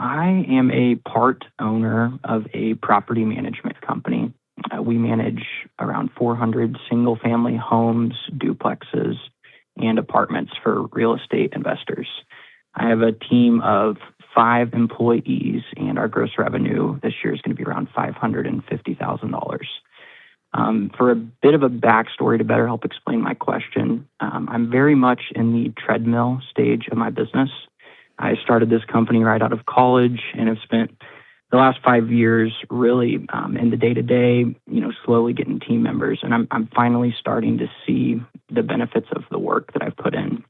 I am a part owner of a property management company. We manage around 400 single family homes, duplexes, and apartments for real estate investors. I have a team of 5 employees, and our gross revenue this year is going to be around $550,000. For a bit of a backstory to better help explain my question, I'm very much in the treadmill stage of my business. I started this company right out of college and have spent the last 5 years really in the day-to-day, slowly getting team members. And I'm finally starting to see the benefits of the work that I've put in.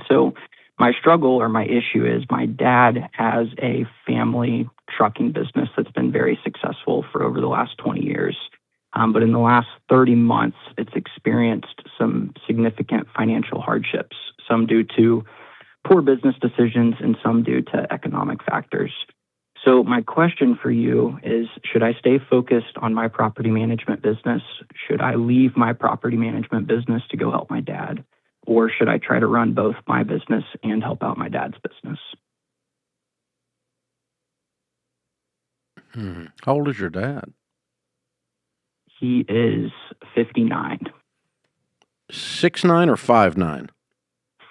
So my struggle or my issue is my dad has a family trucking business that's been very successful for over the last 20 years. But in the last 30 months, it's experienced some significant financial hardships, some due to poor business decisions and some due to economic factors. So my question for you is, should I stay focused on my property management business? Should I leave my property management business to go help my dad? Or should I try to run both my business and help out my dad's business? How old is your dad? He is 59. 6'9" or 5'9"?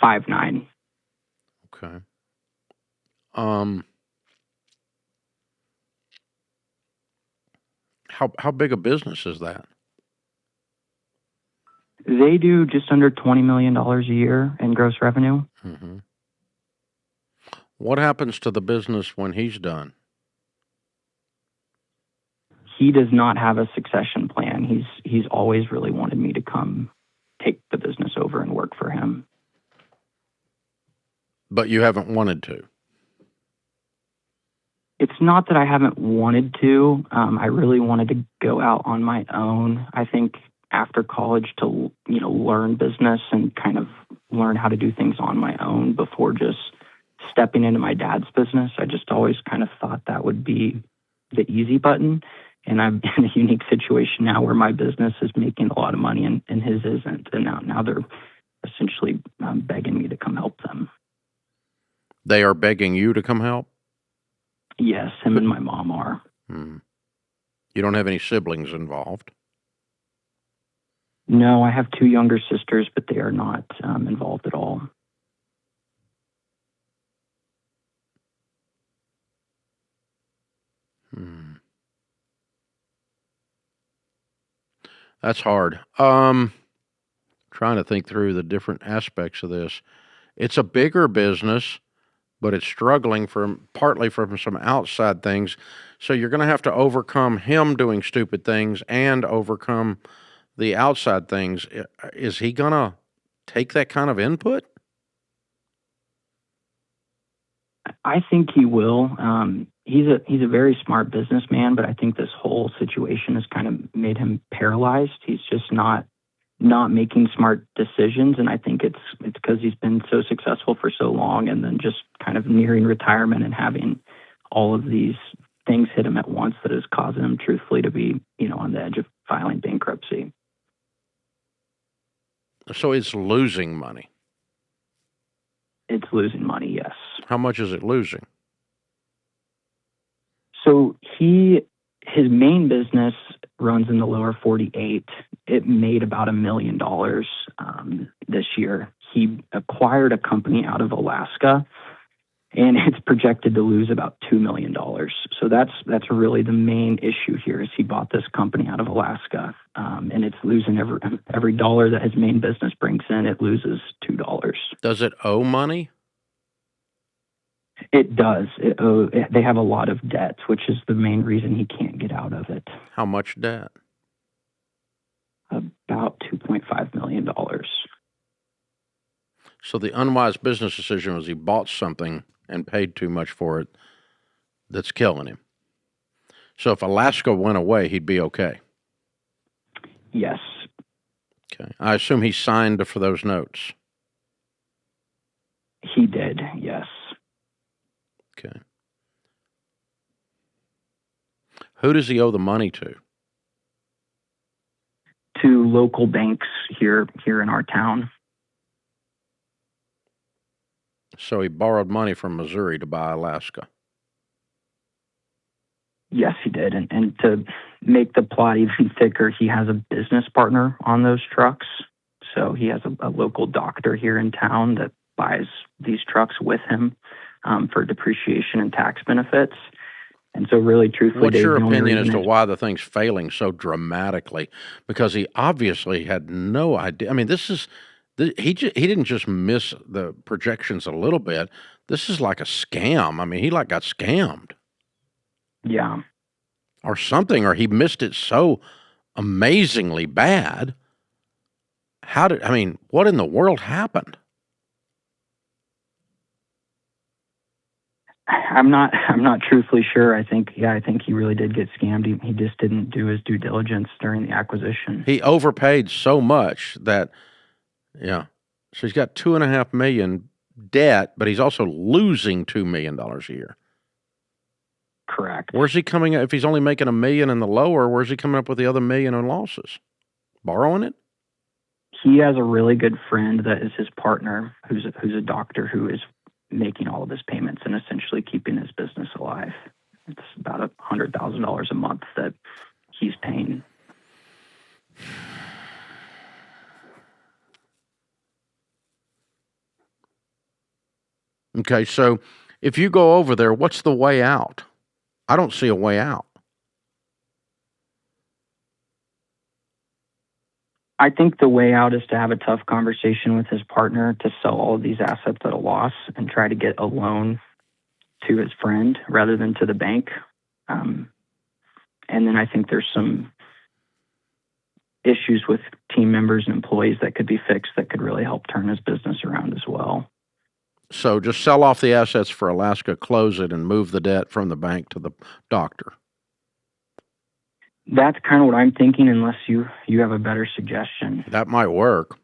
5'9". Okay. How big a business is that? They do just under $20 million a year in gross revenue. Mm-hmm. What happens to the business when he's done? He does not have a succession plan. He's always really wanted me to come take the business over and work for him. But you haven't wanted to? It's not that I haven't wanted to. I really wanted to go out on my own. I think after college to, learn business and kind of learn how to do things on my own before just stepping into my dad's business. I just always kind of thought that would be the easy button. And I'm in a unique situation now where my business is making a lot of money and his isn't. And now they're essentially begging me to come help them. They are begging you to come help? Yes, him and my mom are. You don't have any siblings involved? No, I have 2 younger sisters, but they are not involved at all. That's hard. Trying to think through the different aspects of this. It's a bigger business, but it's struggling partly from some outside things. So you're going to have to overcome him doing stupid things and overcome the outside things. Is he going to take that kind of input? I think he will. He's a very smart businessman, but I think this whole situation has kind of made him paralyzed. He's just not making smart decisions, and I think it's because he's been so successful for so long, and then just kind of nearing retirement and having all of these things hit him at once that is causing him, truthfully, to be on the edge of filing bankruptcy. So it's losing money. It's losing money, yes. How much is it losing? So his main business runs in the lower 48. It made about $1 million this year. He acquired a company out of Alaska, and it's projected to lose about $2 million. So that's really the main issue here. Is he bought this company out of Alaska, and it's losing every dollar that his main business brings in. It loses $2. Does it owe money? It does. They have a lot of debt, which is the main reason he can't get out of it. How much debt? About $2.5 million. So the unwise business decision was he bought something and paid too much for it that's killing him. So if Alaska went away, he'd be okay. Yes. Okay. I assume he signed for those notes. He did, yes. Okay. Who does he owe the money to? To local banks here in our town. So he borrowed money from Missouri to buy Alaska. Yes, he did. And to make the plot even thicker, he has a business partner on those trucks. So he has a local doctor here in town that buys these trucks with him for depreciation and tax benefits. And so really, truthfully, What's Dave, your the only opinion as reason to why the thing's failing so dramatically? Because he obviously had no idea. I mean, he didn't just miss the projections a little bit. This is like a scam. I mean, he like got scammed yeah. or something, or he missed it so amazingly bad. What in the world happened? I'm not truthfully sure. I think he really did get scammed. He just didn't do his due diligence during the acquisition. He overpaid so much that, yeah. So he's got $2.5 million debt, but he's also losing $2 million a year. Correct. Where's he coming? If he's only making $1 million in the lower, where's he coming up with the other $1 million in losses? Borrowing it? He has a really good friend that is his partner, who's a doctor who is making all of his payments and essentially keeping his business alive. It's about $100,000 a month that he's paying. Okay, so if you go over there, what's the way out? I don't see a way out. I think the way out is to have a tough conversation with his partner to sell all of these assets at a loss and try to get a loan to his friend rather than to the bank. And then I think there's some issues with team members and employees that could be fixed that could really help turn his business around as well. So just sell off the assets for Alaska, close it, and move the debt from the bank to the doctor. That's kind of what I'm thinking, unless you have a better suggestion. That might work,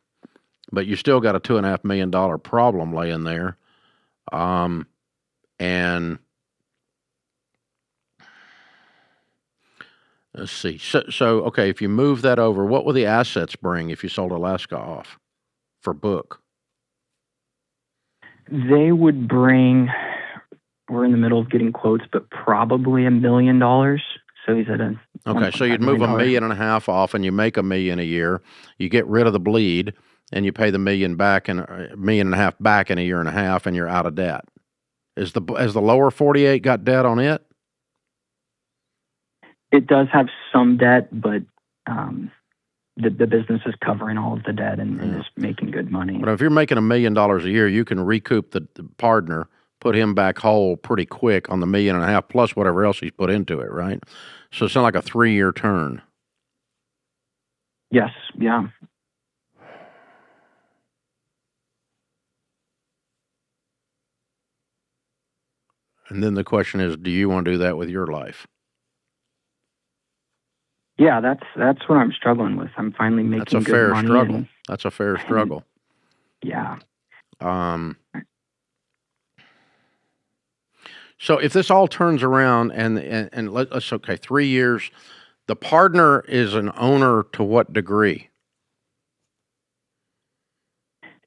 but you still got a $2.5 million problem laying there. And let's see. So okay, if you move that over, what will the assets bring if you sold Alaska off for book? They would bring, we're in the middle of getting quotes, but probably $1 million. So he's at okay, so you'd move $1.5 million off and you make $1 million a year. You get rid of the bleed and you pay the $1 million back and $1.5 million back in a year and a half, and you're out of debt. Has the lower 48 got debt on it? It does have some debt, but the business is covering all of the debt and is making good money. But if you're making $1 million a year, you can recoup the partner, put him back whole pretty quick on the $1.5 million plus whatever else he's put into it, right? So it's not like a 3-year turn. Yes, yeah. And then the question is, do you want to do that with your life? Yeah, that's what I'm struggling with. I'm finally making good money. That's a fair struggle. That's a fair struggle. Yeah. So if this all turns around and let's 3 years, the partner is an owner to what degree?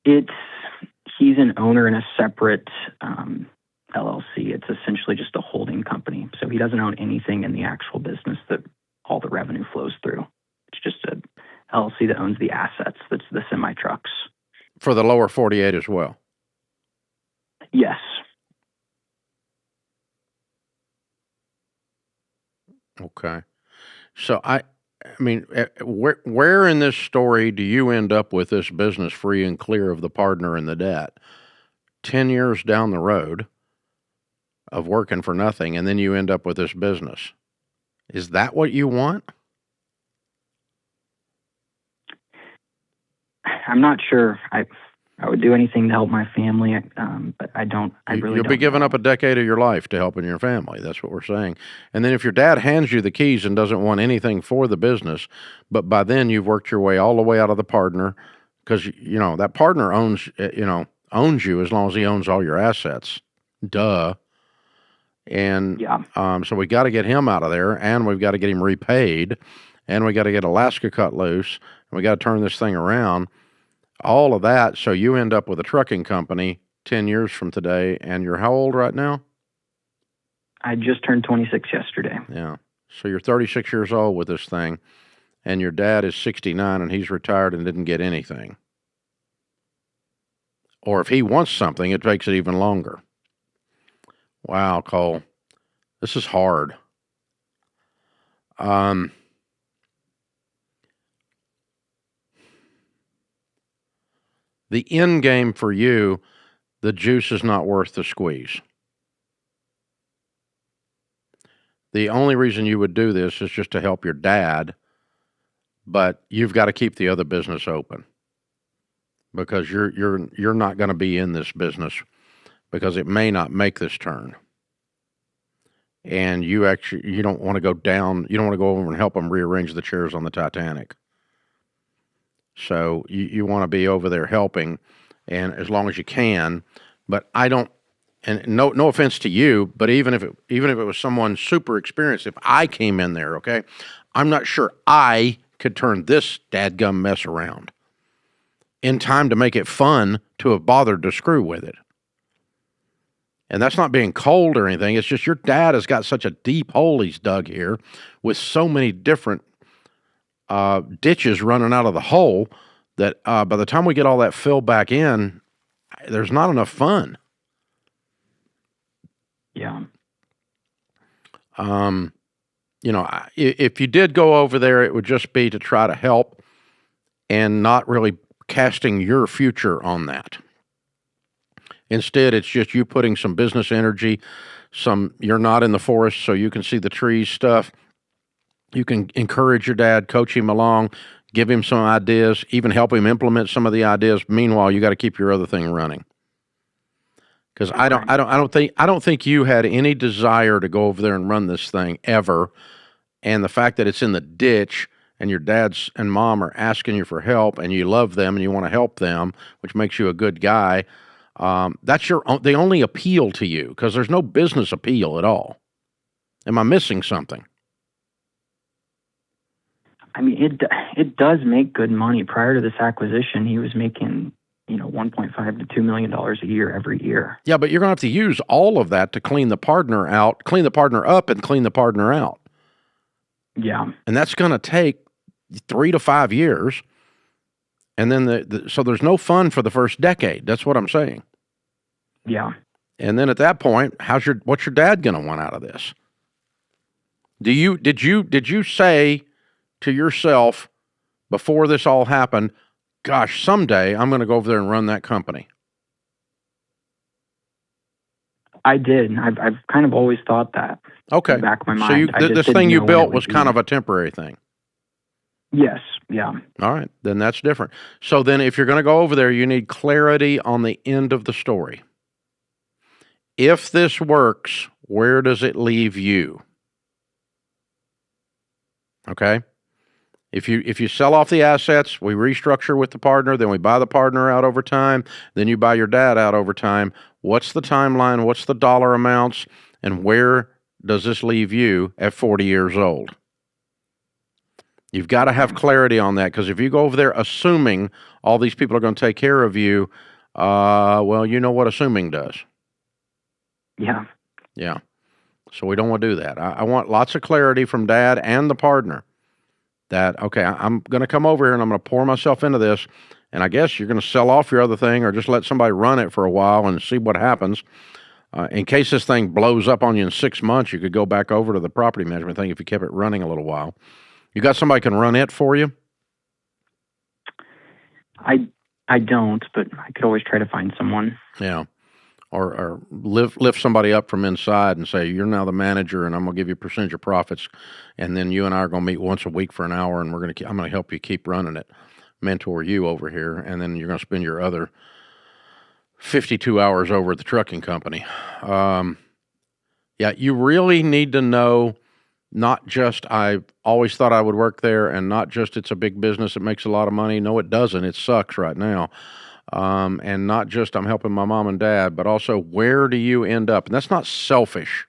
He's an owner in a separate LLC. It's essentially just a holding company. So he doesn't own anything in the actual business that all the revenue flows through. It's just a LLC that owns the assets. That's the semi trucks. For the lower 48 as well? Yes. Okay. So I mean, where in this story do you end up with this business free and clear of the partner and the debt? 10 years down the road of working for nothing, and then you end up with this business. Is that what you want? I'm not sure. I would do anything to help my family, but I don't. You'll be giving up a decade of your life to helping your family. That's what we're saying. And then if your dad hands you the keys and doesn't want anything for the business, but by then you've worked your way all the way out of the partner, because that partner owns you as long as he owns all your assets. Duh. And so we got to get him out of there, and we've got to get him repaid, and we got to get Alaska cut loose, and we got to turn this thing around. All of that, so you end up with a trucking company 10 years from today, and you're how old right now? I just turned 26 yesterday. Yeah. So you're 36 years old with this thing, and your dad is 69 and he's retired and didn't get anything. Or if he wants something, it takes it even longer. Wow, Cole. This is hard. The end game for you, the juice is not worth the squeeze. The only reason you would do this is just to help your dad, but you've got to keep the other business open because you're not going to be in this business because it may not make this turn. And you don't want to go down, you don't want to go over and help them rearrange the chairs on the Titanic. So you want to be over there helping, and as long as you can. But I don't, and no offense to you, but even if it was someone super experienced, if I came in there, okay, I'm not sure I could turn this dadgum mess around in time to make it fun to have bothered to screw with it. And that's not being cold or anything. It's just your dad has got such a deep hole he's dug here with so many different ditches running out of the hole that by the time we get all that filled back in, there's not enough fun. Yeah. If you did go over there, it would just be to try to help and not really casting your future on that. Instead, it's just you putting some business energy, you're not in the forest so you can see the trees stuff. You can encourage your dad, coach him along, give him some ideas, even help him implement some of the ideas. Meanwhile, you got to keep your other thing running. Because I don't think you had any desire to go over there and run this thing ever. And the fact that it's in the ditch and your dads and mom are asking you for help and you love them and you want to help them, which makes you a good guy. That's the only appeal to you, because there's no business appeal at all. Am I missing something? I mean, it does make good money. Prior to this acquisition, he was making, $1.5 to $2 million a year every year. Yeah, but you're going to have to use all of that to clean the partner up and clean the partner out. Yeah. And that's going to take 3 to 5 years. And then so there's no fun for the first decade. That's what I'm saying. Yeah. And then at that point, what's your dad going to want out of this? Did you say to yourself before this all happened, gosh, someday I'm going to go over there and run that company? I did. I've kind of always thought that. Okay. In the back of my mind. So this thing you built was kind of a temporary thing. Yes. Yeah. All right. Then that's different. So then if you're going to go over there, you need clarity on the end of the story. If this works, where does it leave you? Okay. If you sell off the assets, we restructure with the partner, then we buy the partner out over time, then you buy your dad out over time. What's the timeline? What's the dollar amounts? And where does this leave you at 40 years old? You've got to have clarity on that, because if you go over there assuming all these people are going to take care of you, well, you know what assuming does. Yeah. Yeah. So we don't want to do that. I want lots of clarity from dad and the partner that, okay, I'm going to come over here and I'm going to pour myself into this, and I guess you're going to sell off your other thing or just let somebody run it for a while and see what happens. In case this thing blows up on you in 6 months, you could go back over to the property management thing if you kept it running a little while. You got somebody can run it for you? I don't, but I could always try to find someone. Yeah. Or lift somebody up from inside and say, you're now the manager and I'm going to give you a percentage of profits. And then you and I are going to meet once a week for an hour and I'm going to help you keep running it, mentor you over here. And then you're going to spend your other 52 hours over at the trucking company. Yeah, you really need to know, not just I always thought I would work there, and not just it's a big business, it makes a lot of money. No, it doesn't. It sucks right now. And not just I'm helping my mom and dad, but also where do you end up? And that's not selfish,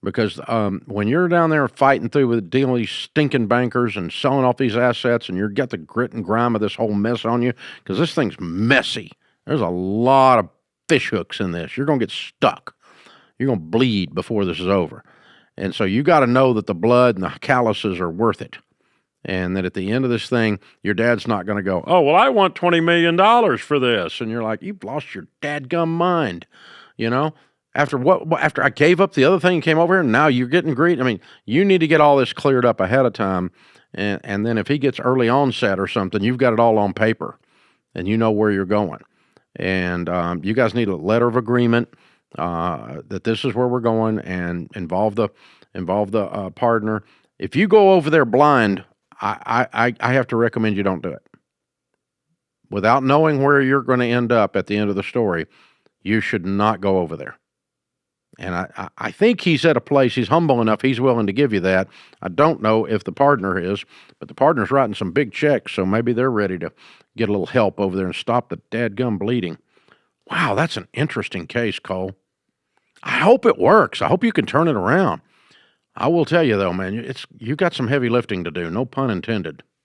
because when you're down there fighting through with dealing with these stinking bankers and selling off these assets, and you've got the grit and grime of this whole mess on you, because this thing's messy. There's a lot of fish hooks in this. You're going to get stuck. to bleed before this is over. And so you got to know that the blood and the calluses are worth it. And that at the end of this thing, your dad's not going to go, oh, well, I want $20 million for this. And you're like, you've lost your dadgum mind, you know? After I gave up the other thing and came over here, and now you're getting greedy. I mean, you need to get all this cleared up ahead of time. And then if he gets early onset or something, you've got it all on paper and you know where you're going. And you guys need a letter of agreement that this is where we're going, and involve the partner. If you go over there blind, I have to recommend you don't do it. Without knowing where you're going to end up at the end of the story, you should not go over there. And I think he's at a place, he's humble enough, he's willing to give you that. I don't know if the partner is, but the partner's writing some big checks, so maybe they're ready to get a little help over there and stop the dadgum bleeding. Wow, that's an interesting case, Cole. I hope it works. I hope you can turn it around. I will tell you, though, man, you got some heavy lifting to do, no pun intended.